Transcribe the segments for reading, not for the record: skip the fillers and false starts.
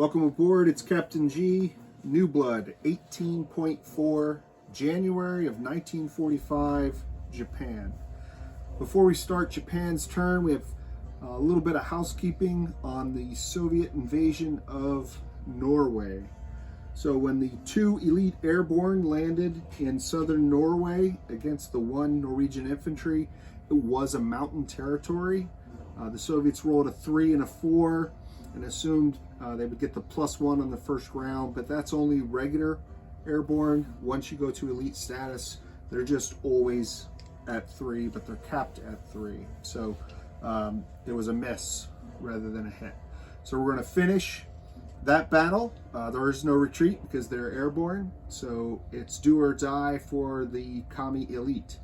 Welcome aboard, it's Captain G, Newblood, 18.4, January of 1945, Japan. Before we start Japan's turn, we have a little bit of housekeeping on the Soviet invasion of Norway. So when the 2 elite airborne landed in southern Norway against the 1 Norwegian infantry, it was a mountain territory. The Soviets rolled a 3 and a 4 and assumed they would get the +1 on the first round, but that's only regular airborne. Once you go to elite status, they're just always at 3, but they're capped at 3. So it was a miss rather than a hit. So we're going to finish that battle. There is no retreat because they're airborne, so it's do or die for the commie elite.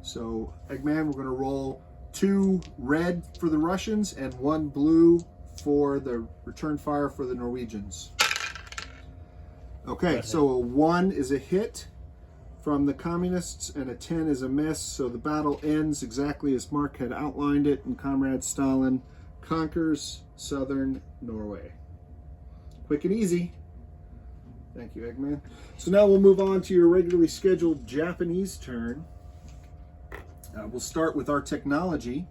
So Eggman, we're going to roll 2 red for the Russians and 1 blue for the return fire for the Norwegians. Okay, so a 1 is a hit from the communists and a 10 is a miss. So the battle ends exactly as Mark had outlined it, and Comrade Stalin conquers southern Norway. Quick and easy. Thank you, Eggman. So now we'll move on to your regularly scheduled Japanese turn. We'll start with our technology.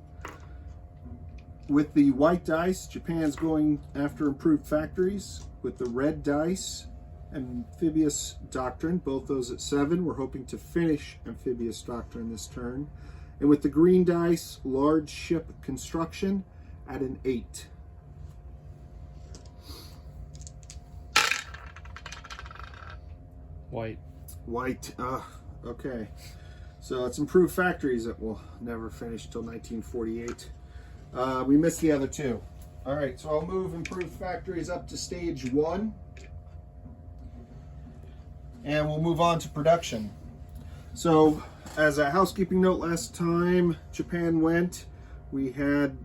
With the white dice, Japan's going after improved factories. With the red dice, amphibious doctrine, both those at 7. We're hoping to finish amphibious doctrine this turn. And with the green dice, large ship construction at an 8. White. White, okay. So it's improved factories that will never finish until 1948. We missed the other 2. All right, so I'll move improved factories up to stage 1. And we'll move on to production. So as a housekeeping note, last time Japan went, we had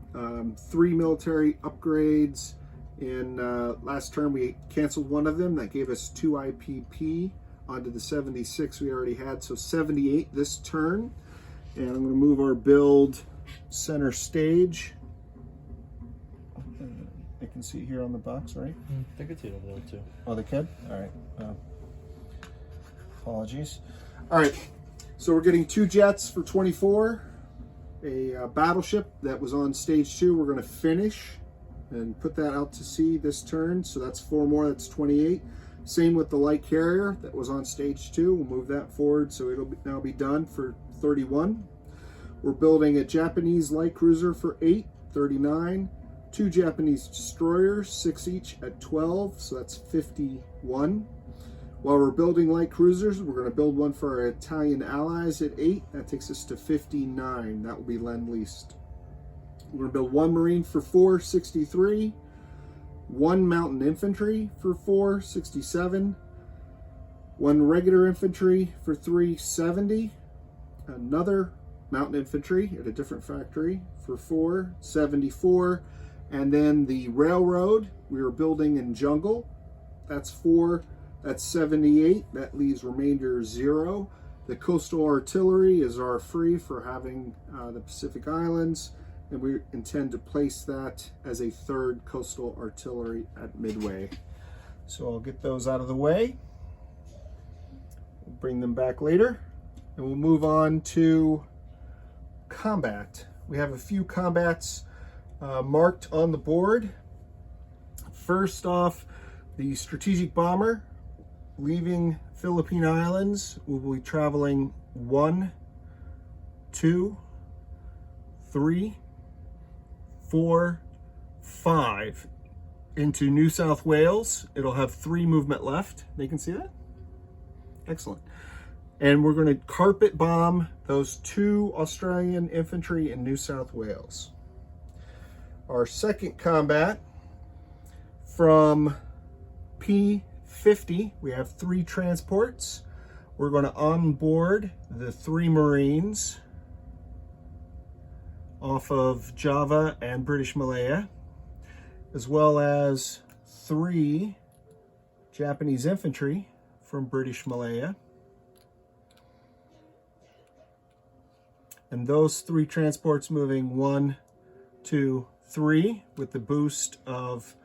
3 military upgrades. In last term, we canceled one of them. That gave us 2 IPP onto the 76 we already had. So 78 this turn. And I'm going to move our build center stage. They can see here on the box, right? They could see it over there too. Oh, they could? All right. Apologies. All right. So we're getting 2 jets for 24. A battleship that was on stage 2. We're going to finish and put that out to sea this turn. So that's 4 more. That's 28. Same with the light carrier that was on stage 2. We'll move that forward so it'll now be done for 31. We're building a Japanese light cruiser for 8, 39. 2 Japanese destroyers, 6 each at 12, so that's 51. While we're building light cruisers, we're going to build one for our Italian allies at 8. That takes us to 59. That will be Lend-Leased. We're going to build 1 Marine for 4, 63. 1 Mountain Infantry for 4, 67. 1 Regular Infantry for 3, 70. Another Mountain Infantry at a different factory for 4, 74. And then the railroad we were building in Jungle, that's 4, that's 78. That leaves remainder 0. The coastal artillery is our free for having the Pacific Islands, and we intend to place that as a 3rd coastal artillery at Midway. So I'll get those out of the way. We'll bring them back later, and we'll move on to combat. We have a few combats marked on the board. First off, the strategic bomber leaving Philippine Islands will be traveling 1, 2, 3, 4, 5 into New South Wales. It'll have 3 movement left. They can see that? Excellent. And we're going to carpet bomb those 2 Australian infantry in New South Wales. Our second combat from P50, we have 3 transports. We're going to onboard the 3 Marines off of Java and British Malaya, as well as 3 Japanese infantry from British Malaya. And those 3 transports moving 1, 2, 3 with the boost of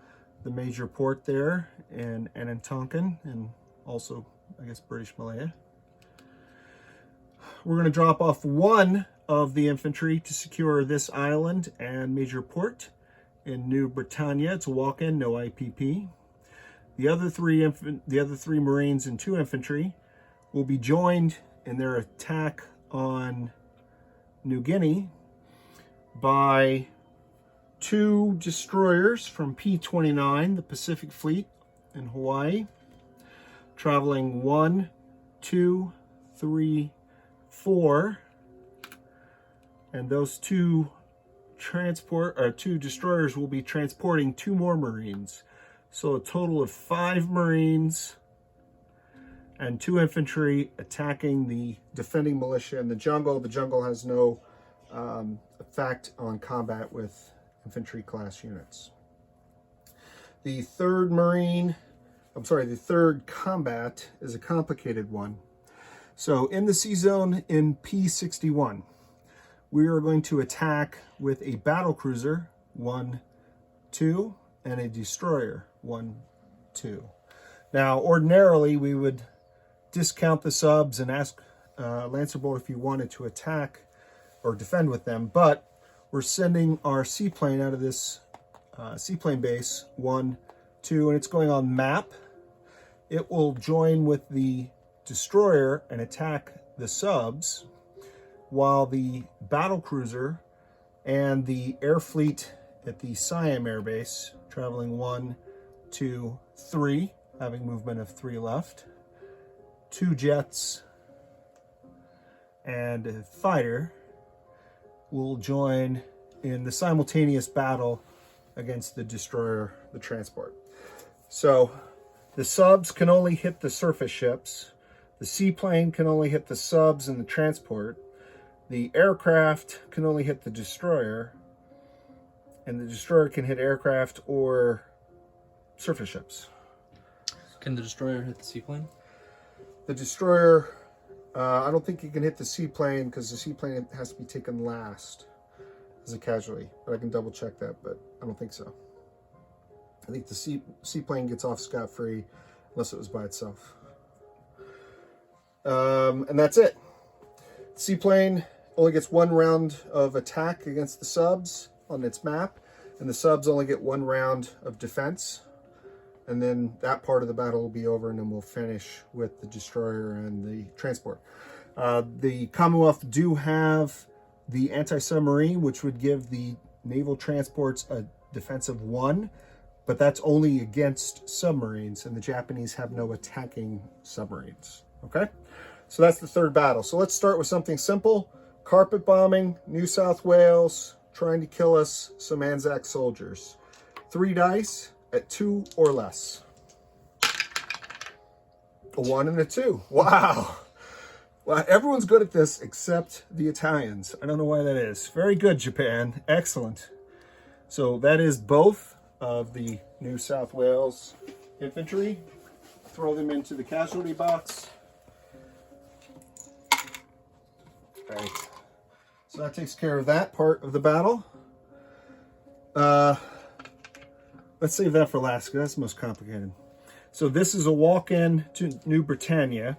the major port there in Tonkin, and also, I guess, British Malaya. We're going to drop off one of the infantry to secure this island and major port in New Britannia. It's a walk-in, no IPP. The other three Marines and 2 infantry will be joined in their attack on New Guinea by 2 destroyers from P-29, the Pacific Fleet in Hawaii, traveling 1, 2, 3, 4, and those 2 destroyers will be transporting 2 more Marines. So a total of 5 Marines and 2 infantry attacking the defending militia in the jungle. The jungle has no effect on combat with infantry class units. The third combat is a complicated one. So in the sea zone in P61, we are going to attack with a battle cruiser, 1, 2, and a destroyer, 1, 2. Now, ordinarily, we would discount the subs and ask Lancer Bolt if you wanted to attack or defend with them, but we're sending our seaplane out of this seaplane base, 1, 2, and it's going on map. It will join with the destroyer and attack the subs, while the battle cruiser and the air fleet at the Siam Air Base, traveling 1, 2, 3, having movement of 3 left, 2 jets and a fighter, will join in the simultaneous battle against the destroyer, the transport. So the subs can only hit the surface ships, the seaplane can only hit the subs and the transport, the aircraft can only hit the destroyer, and the destroyer can hit aircraft or surface ships. Can the destroyer hit the seaplane? The destroyer, I don't think you can hit the seaplane because the seaplane has to be taken last as a casualty. But I can double check that, but I don't think so. I think the seaplane gets off scot-free unless it was by itself. And that's it. Seaplane only gets 1 round of attack against the subs on its map, and the subs only get 1 round of defense. And then that part of the battle will be over, and then we'll finish with the destroyer and the transport. The Commonwealth do have the anti-submarine, which would give the naval transports a defense of 1, but that's only against submarines, and the Japanese have no attacking submarines. Okay? So that's the third battle. So let's start with something simple. Carpet bombing, New South Wales, trying to kill us some Anzac soldiers. 3 dice at 2 or less. A 1 and a 2. Wow. Well, everyone's good at this except the Italians. I don't know why that is. Very good, Japan. Excellent. So that is both of the New South Wales infantry. Throw them into the casualty box. All right. So that takes care of that part of the battle. Let's save that for last because that's the most complicated. So this is a walk-in to New Britannia.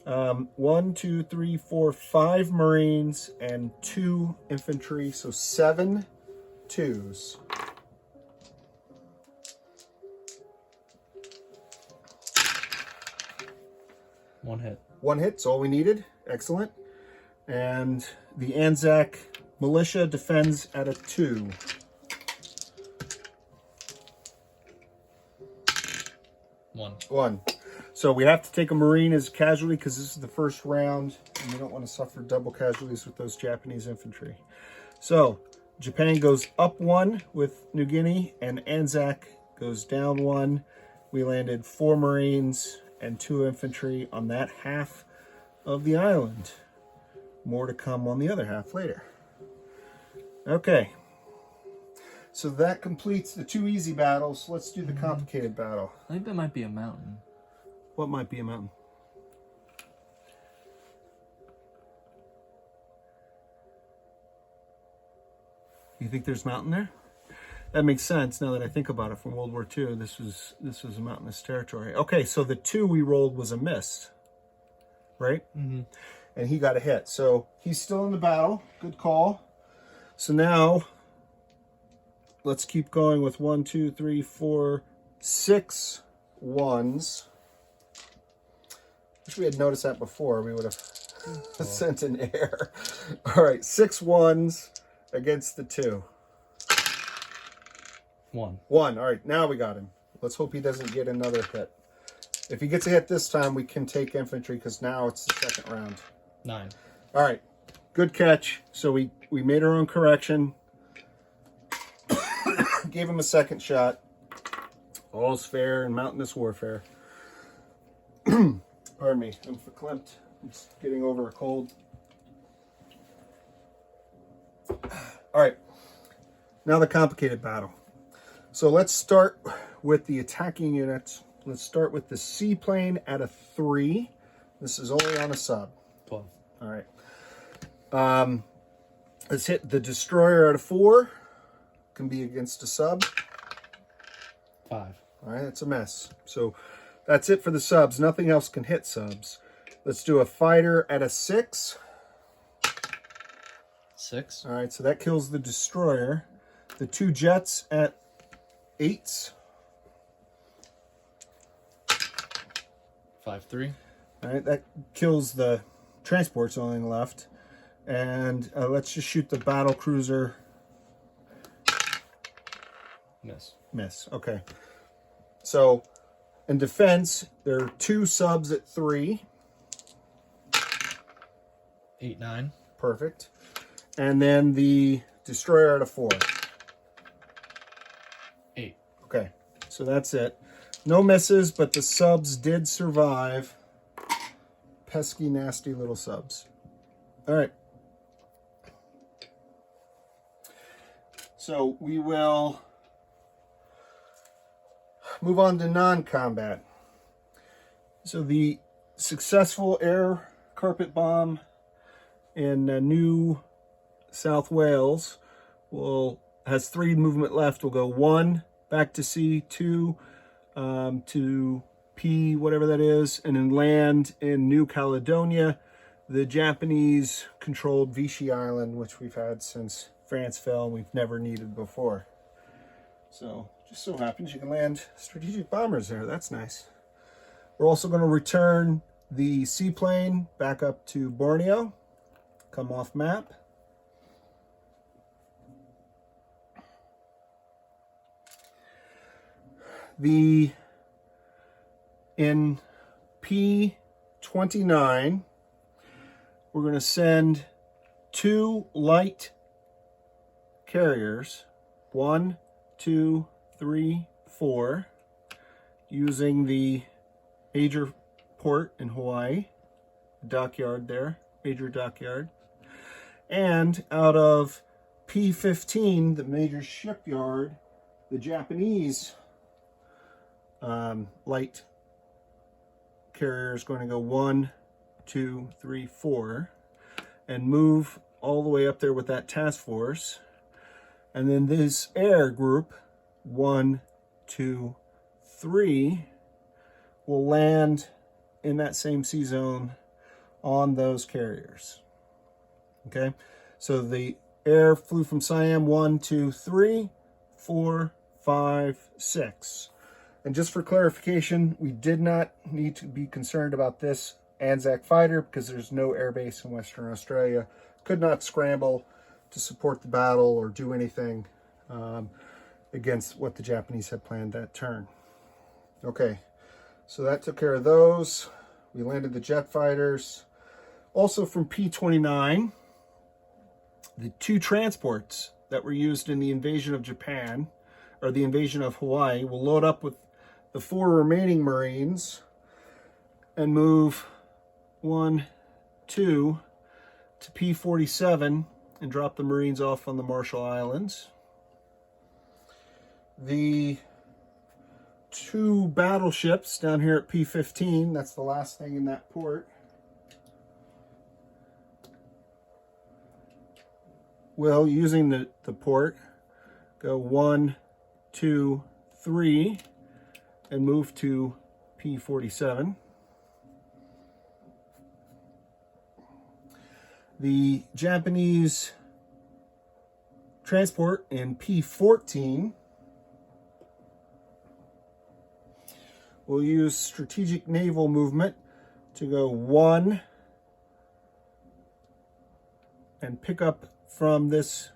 1, 2, 3, 4, 5 Marines and 2 infantry. So 7 twos. One hit. 1 hit's all we needed. Excellent. And the Anzac militia defends at a 2. One. So we have to take a Marine as a casualty because this is the first round and we don't want to suffer double casualties with those Japanese infantry. So Japan goes up 1 with New Guinea and Anzac goes down 1. We landed 4 Marines and 2 infantry on that half of the island. More to come on the other half later. Okay. So that completes the 2 easy battles. Let's do the complicated battle. I think that might be a mountain. What might be a mountain? You think there's a mountain there? That makes sense now that I think about it. From World War II, this was a mountainous territory. Okay, so the 2 we rolled was a miss, right? Mm-hmm. And he got a hit. So he's still in the battle. Good call. So now let's keep going with 1, 2, 3, 4, 6 ones. Wish we had noticed that before. We would have sent an air. All right, 6 ones against the 2. 1. 1. All right, now we got him. Let's hope he doesn't get another hit. If he gets a hit this time, we can take infantry because now it's the second round. 9. All right, good catch. So we made our own correction. Gave him a second shot. All's fair in mountainous warfare. Pardon me, I'm verklempt. I'm just getting over a cold. All right, now the complicated battle. So let's start with the attacking units. Let's start with the seaplane at a 3. This is only on a sub. 12. All right. Let's hit the destroyer at a 4. Can be against a sub. 5. All right, that's a mess. So that's it for the subs. Nothing else can hit subs. Let's do a fighter at a 6. 6. All right, so that kills the destroyer. The 2 jets at 8s. 5, 3. All right, that kills the transports, only left. And let's just shoot the battle cruiser. Miss. Miss. Okay. So in defense, there are 2 subs at 3. 8, 9. Perfect. And then the destroyer at a 4. 8. Okay. So that's it. No misses, but the subs did survive. Pesky, nasty little subs. All right. So we will move on to non-combat. So the successful air carpet bomb in New South Wales has 3 movement left. We'll go 1 back to sea, 2 to P, whatever that is, and then land in New Caledonia, the Japanese-controlled Vichy Island, which we've had since France fell and we've never needed before. So, just so happens you can land strategic bombers there. That's nice. We're also going to return the seaplane back up to Borneo. Come off map. In P29, we're going to send 2 light carriers, 1, 2, 3, 4, using the major port in Hawaii, dockyard there, major dockyard. And out of P15, the major shipyard, the Japanese light carrier is going to go 1, 2, 3, 4, and move all the way up there with that task force. And then this air group, 1, 2, 3, will land in that same sea zone on those carriers. Okay, so the air flew from Siam 1, 2, 3, 4, 5, 6. And just for clarification, we did not need to be concerned about this Anzac fighter because there's no airbase in Western Australia. Could not scramble to support the battle or do anything against what the Japanese had planned that turn. Okay, so that took care of those. We landed the jet fighters. Also from P29, the 2 transports that were used in the invasion of Japan, or the invasion of Hawaii, will load up with the 4 remaining Marines and move 1, 2 to P47 and drop the Marines off on the Marshall Islands. The 2 battleships down here at P15, that's the last thing in that port, will, using the port, go 1, 2, 3, and move to P47. The Japanese transport in P14 will use strategic naval movement to go 1 and pick up from this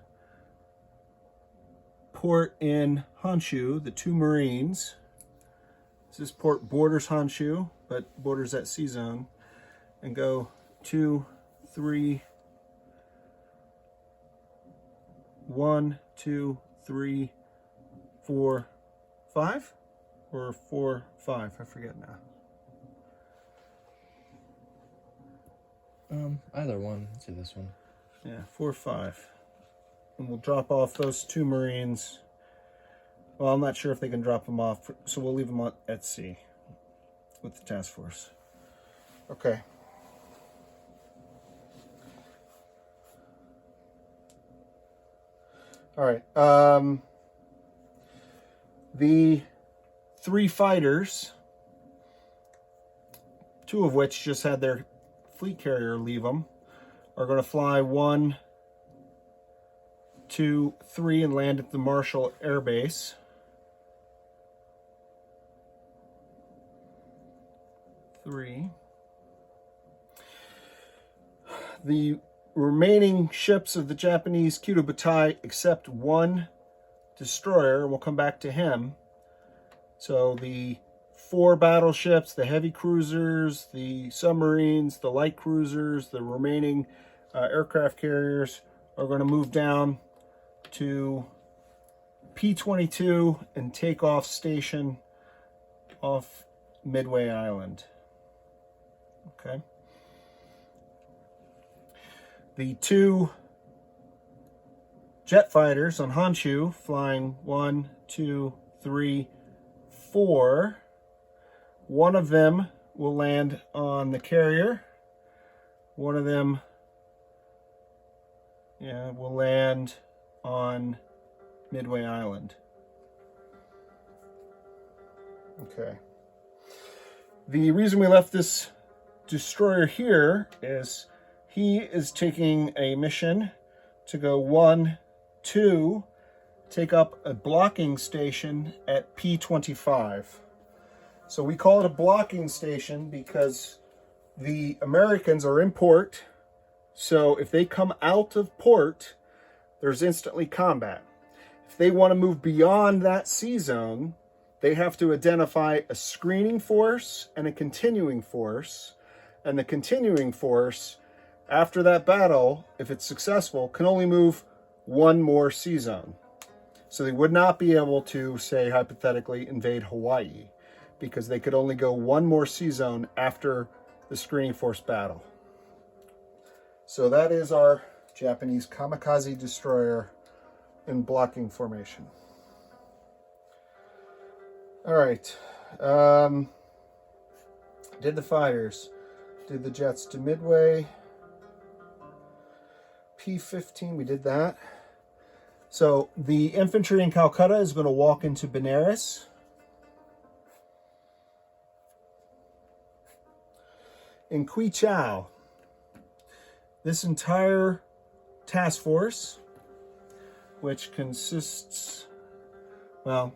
port in Honshu, the 2 Marines. This port borders Honshu, but borders that sea zone, and go 2, 3, 1, 2, 3, 4, 5, or 4, 5. I forget now. Either one. Let's do this one. Yeah, 4, 5. And we'll drop off those 2 Marines. Well, I'm not sure if they can drop them off, so we'll leave them at sea with the task force. Okay. All right. The 3 fighters, 2 of which just had their fleet carrier leave them, are going to fly 1, 2, 3 and land at the Marshall Air Base. The remaining ships of the Japanese Kyudo Butai, except 1 destroyer, and we'll come back to him. So the 4 battleships, the heavy cruisers, the submarines, the light cruisers, the remaining aircraft carriers are going to move down to P22 and take off station off Midway Island. Okay. The 2 jet fighters on Honshu flying 1, 2, 3, 4. 1 of them will land on the carrier. 1 of them will land on Midway Island. Okay. The reason we left this destroyer here is he is taking a mission to go 1, 2, take up a blocking station at P25. So we call it a blocking station because the Americans are in port. So if they come out of port, there's instantly combat. If they want to move beyond that sea zone, they have to identify a screening force and a continuing force. And the continuing force, after that battle, if it's successful, can only move 1 more sea zone. So they would not be able to, say, hypothetically, invade Hawaii, because they could only go 1 more sea zone after the screening force battle. So that is our Japanese kamikaze destroyer in blocking formation. All right. Did the fighters. Did the jets to Midway. P15, we did that. So the infantry in Calcutta is going to walk into Benares. In Kui Chau, this entire task force, which consists, well,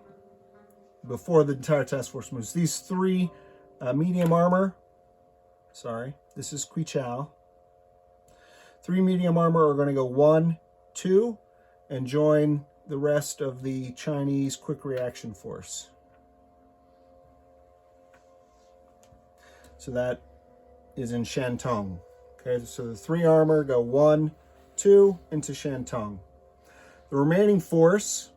before the entire task force moves, these 3 medium armor, this is Kui Chau. 3 medium armor are going to go 1, 2, and join the rest of the Chinese quick reaction force. So that is in Shantung. Okay, so the 3 armor go 1, 2 into Shantung. The remaining force,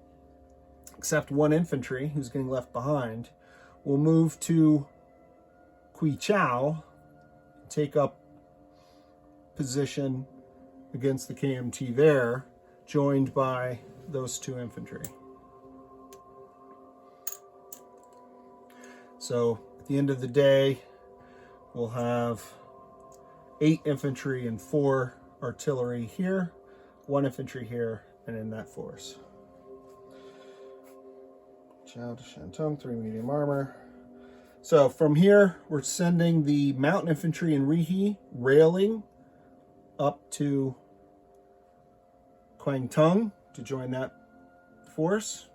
except 1 infantry who's getting left behind, will move to Kui Chau, take up position against the KMT there, joined by those 2 infantry. So at the end of the day, we'll have 8 infantry and 4 artillery here, 1 infantry here, and in that force. Zhao to Shantung, 3 medium armor. So from here, we're sending the mountain infantry and Rihe railing up to Kwangtung to join that force.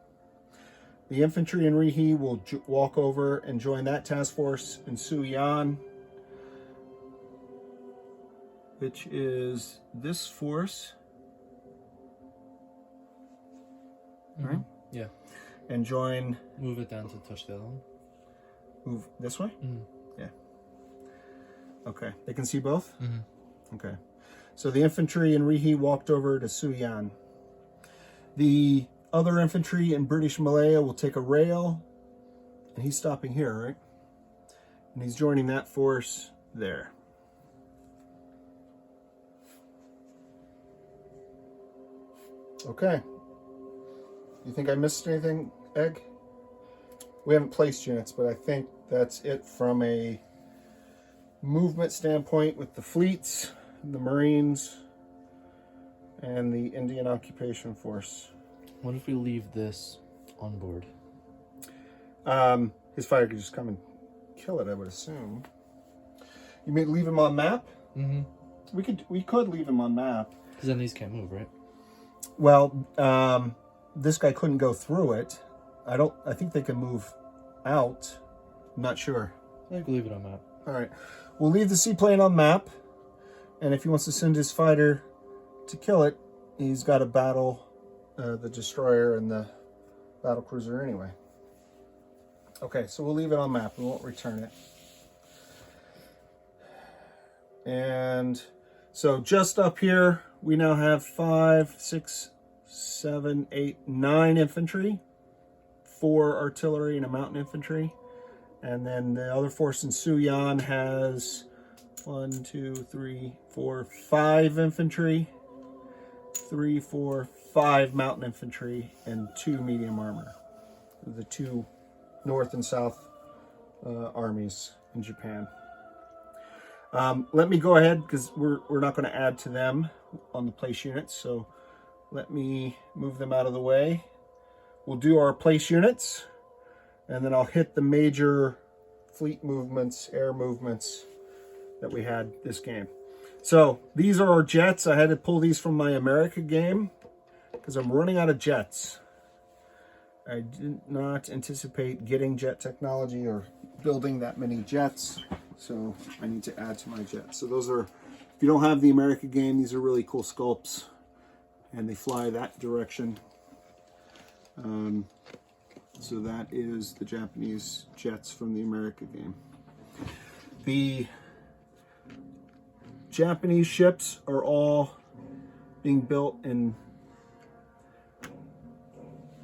The infantry and Rihe will walk over and join that task force in Suyan, which is this force. Right? Yeah. And join. Move it down to touch the other one. Move this way? Mm. Yeah. Okay. They can see both? Mm-hmm. Okay. So the infantry and Rihe walked over to Suyan. The other infantry in British Malaya will take a rail, and he's stopping here, right? And he's joining that force there. Okay. You think I missed anything, Egg? We haven't placed units, but I think that's it from a movement standpoint with the fleets, the Marines, and the Indian Occupation Force. What if we leave this on board? His fighter could just come and kill it, I would assume. You mean leave him on map? Mm-hmm. We could leave him on map. Because then these can't move, right? Well, this guy couldn't go through it. I think they can move out. I'm not sure. I could leave it on map. All right. We'll leave the seaplane on map. And if he wants to send his fighter to kill it, he's got to battle the destroyer and the battle cruiser anyway. Okay, so we'll leave it on map. We won't return it. And so just up here, we now have 5, 6, 7, 8, 9 infantry, 4 artillery, and a mountain infantry. And then the other force in Suyan has 1, 2, 3, 4, 5 infantry, 3, 4, 5 mountain infantry, and 2 medium armor. The 2 north and south armies in Japan. Let me go ahead, because we're not going to add to them on the place units, so let me move them out of the way. We'll do our place units, and then I'll hit the major fleet movements, air movements that we had this game. So these are our jets. I had to pull these from my America game because I'm running out of jets. I did not anticipate getting jet technology or building that many jets, so I need to add to my jets. So those are, if you don't have the America game, these are really cool sculpts, and they fly that direction. So that is the Japanese jets from the America game. The Japanese ships are all being built in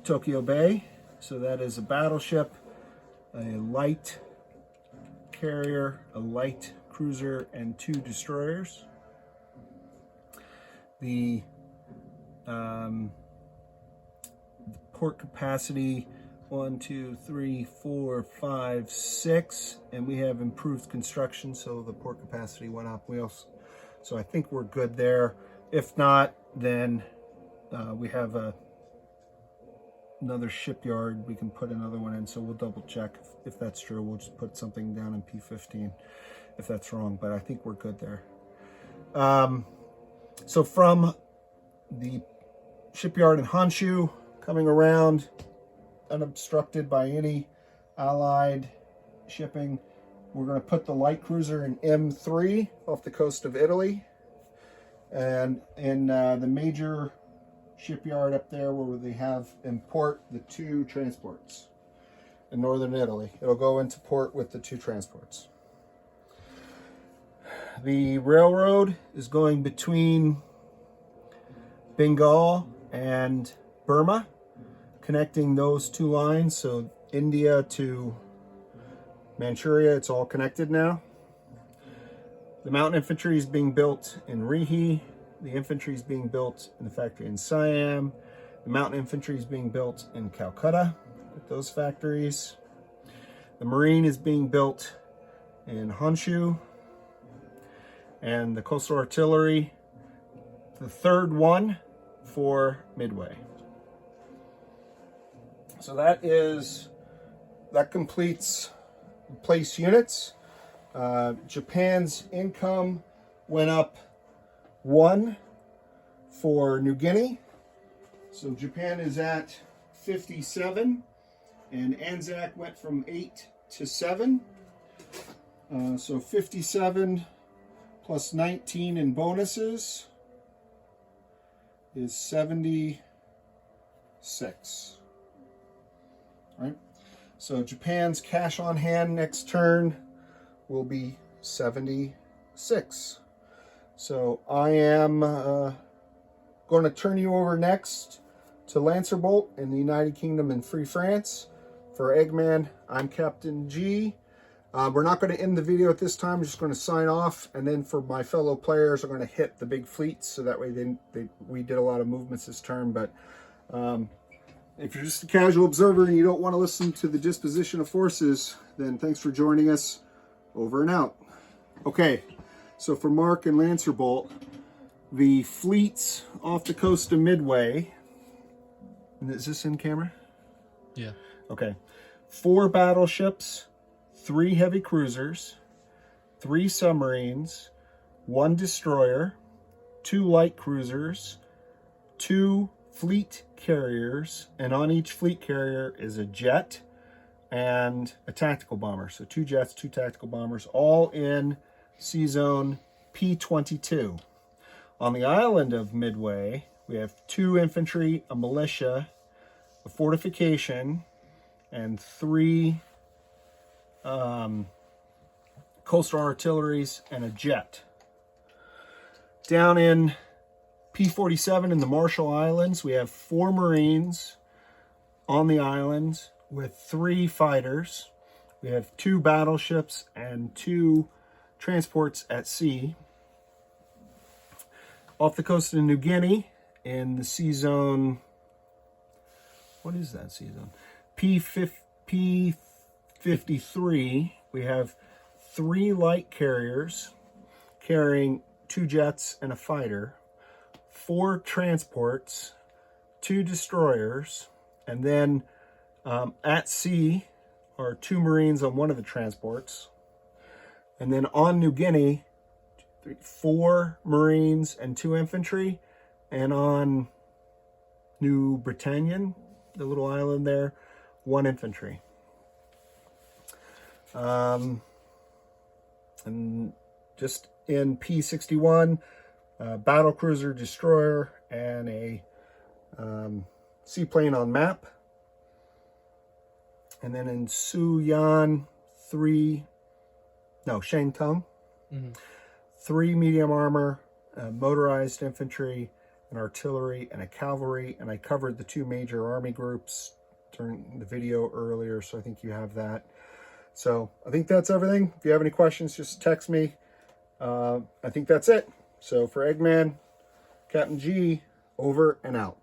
Tokyo Bay. So that is a battleship, a light carrier, a light cruiser, and 2 destroyers. The port capacity 1, 2, 3, 4, 5, 6, and we have improved construction, so the port capacity went up. So I think we're good there. If not, then we have another shipyard. We can put another one in, so we'll double check if that's true. We'll just put something down in P15 if that's wrong, but I think we're good there. So from the shipyard in Honshu, coming around unobstructed by any allied shipping, we're going to put the light cruiser in M3 off the coast of Italy, and in the major shipyard up there where they have in port the 2 transports in northern Italy. It'll go into port with the 2 transports. The railroad is going between Bengal and Burma, connecting those 2 lines. So India to Manchuria, it's all connected now. The mountain infantry is being built in Rihe. The infantry is being built in the factory in Siam. The mountain infantry is being built in Calcutta at those factories. The marine is being built in Honshu. And the coastal artillery, the 3rd one for Midway. So that completes place units. Japan's income went up 1 for New Guinea. So Japan is at 57, and Anzac went from 8 to 7. So 57 plus 19 in bonuses is 76. Right? So Japan's cash on hand next turn will be 76. So I am going to turn you over next to Lancerbolt in the United Kingdom and Free France. For Eggman, I'm Captain G. We're not going to end the video at this time. We're just going to sign off, and then for my fellow players, I'm going to hit the big fleets, so that way we did a lot of movements this turn. But if you're just a casual observer and you don't want to listen to the disposition of forces, then thanks for joining us. Over and out. Okay, so for Mark and Lancerbolt, the fleets off the coast of Midway. Is this in camera? Yeah. Okay. 4 battleships, 3 heavy cruisers, 3 submarines, 1 destroyer, 2 light cruisers, 2 fleet carriers, and on each fleet carrier is a jet and a tactical bomber. So 2 jets, 2 tactical bombers, all in Sea Zone P22. On the island of Midway, we have 2 infantry, a militia, a fortification, and 3 coastal artilleries and a jet. Down in P47 in the Marshall Islands, we have 4 Marines on the island with 3 fighters. We have 2 battleships and 2 transports at sea. Off the coast of New Guinea, in the sea zone, what is that sea zone? P53, we have 3 light carriers carrying 2 jets and a fighter, 4 transports, 2 destroyers, and then at sea are 2 Marines on one of the transports. And then on New Guinea, 4 Marines and 2 infantry. And on New Britannian, the little island there, 1 infantry. And just in P61, battle cruiser, destroyer, and a seaplane on map. And then in Shantung, 3 medium armor, motorized infantry, an artillery, and a cavalry. And I covered the 2 major army groups during the video earlier, so I think you have that. So I think that's everything. If you have any questions, just text me. I think that's it. So for Eggman, Captain G, over and out.